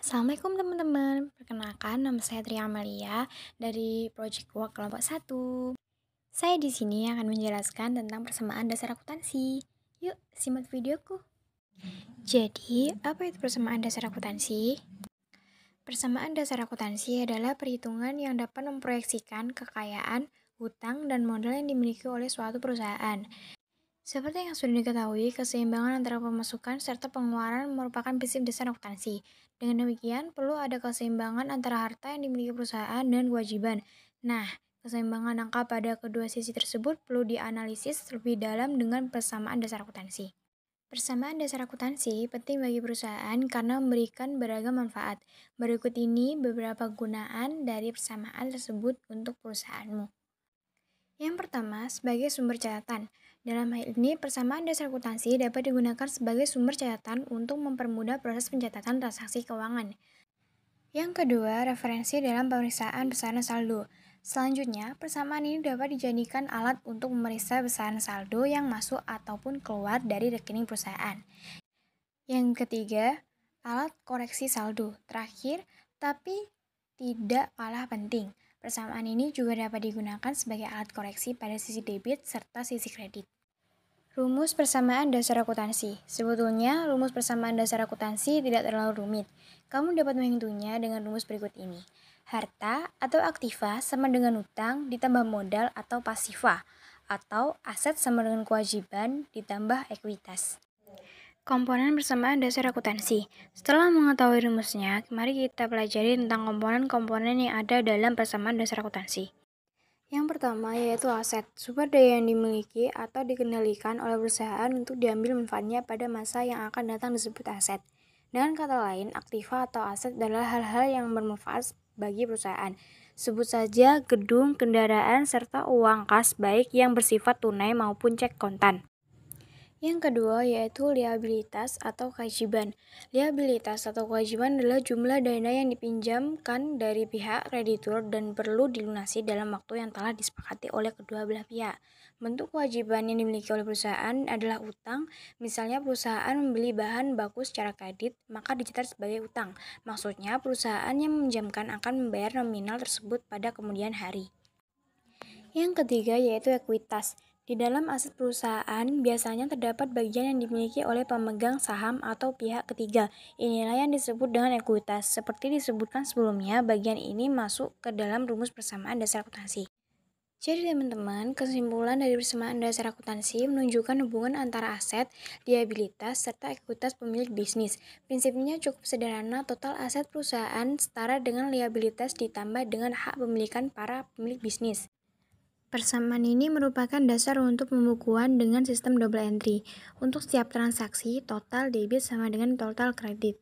Assalamualaikum teman-teman, perkenalkan nama saya Tria Amalia dari Project Work kelompok 1. Saya di sini akan menjelaskan tentang persamaan dasar akuntansi. Yuk, simak videoku. Jadi, apa itu persamaan dasar akuntansi? Persamaan dasar akuntansi adalah perhitungan yang dapat memproyeksikan kekayaan, hutang, dan modal yang dimiliki oleh suatu perusahaan. Seperti yang sudah diketahui, keseimbangan antara pemasukan serta pengeluaran merupakan prinsip dasar akuntansi. Dengan demikian, perlu ada keseimbangan antara harta yang dimiliki perusahaan dan kewajiban. Nah, keseimbangan angka pada kedua sisi tersebut perlu dianalisis lebih dalam dengan persamaan dasar akuntansi. Persamaan dasar akuntansi penting bagi perusahaan karena memberikan beragam manfaat. Berikut ini beberapa gunaan dari persamaan tersebut untuk perusahaanmu. Yang pertama, sebagai sumber catatan. Dalam hal ini, persamaan dasar akuntansi dapat digunakan sebagai sumber catatan untuk mempermudah proses pencatatan transaksi keuangan. Yang kedua, referensi dalam pemeriksaan besaran saldo. Selanjutnya, persamaan ini dapat dijadikan alat untuk memeriksa besaran saldo yang masuk ataupun keluar dari rekening perusahaan. Yang ketiga, alat koreksi saldo. Terakhir, tapi tidak kalah penting, persamaan ini juga dapat digunakan sebagai alat koreksi pada sisi debit serta sisi kredit. Rumus persamaan dasar akuntansi. Sebetulnya, rumus persamaan dasar akuntansi tidak terlalu rumit. Kamu dapat menghitungnya dengan rumus berikut ini. Harta atau aktiva sama dengan hutang ditambah modal atau pasiva, atau aset sama dengan kewajiban ditambah ekuitas. Komponen persamaan dasar akuntansi. Setelah mengetahui rumusnya, mari kita pelajari tentang komponen-komponen yang ada dalam persamaan dasar akuntansi. Yang pertama yaitu aset, sumber daya yang dimiliki atau dikendalikan oleh perusahaan untuk diambil manfaatnya pada masa yang akan datang disebut aset. Dengan kata lain, aktiva atau aset adalah hal-hal yang bermanfaat bagi perusahaan. Sebut saja gedung, kendaraan, serta uang kas baik yang bersifat tunai maupun cek kontan. Yang kedua yaitu liabilitas atau kewajiban. Liabilitas atau kewajiban adalah jumlah dana yang dipinjamkan dari pihak kreditur dan perlu dilunasi dalam waktu yang telah disepakati oleh kedua belah pihak. Bentuk kewajiban yang dimiliki oleh perusahaan adalah utang. Misalnya perusahaan membeli bahan baku secara kredit, maka dicatat sebagai utang. Maksudnya perusahaan yang meminjamkan akan membayar nominal tersebut pada kemudian hari. Yang ketiga yaitu ekuitas. Di dalam aset perusahaan biasanya terdapat bagian yang dimiliki oleh pemegang saham atau pihak ketiga. Inilah yang disebut dengan ekuitas. Seperti disebutkan sebelumnya, bagian ini masuk ke dalam rumus persamaan dasar akuntansi. Jadi teman-teman, kesimpulan dari persamaan dasar akuntansi menunjukkan hubungan antara aset, liabilitas, serta ekuitas pemilik bisnis. Prinsipnya cukup sederhana, total aset perusahaan setara dengan liabilitas ditambah dengan hak pemilikan para pemilik bisnis. Persamaan ini merupakan dasar untuk pembukuan dengan sistem double entry. Untuk setiap transaksi, total debit sama dengan total kredit.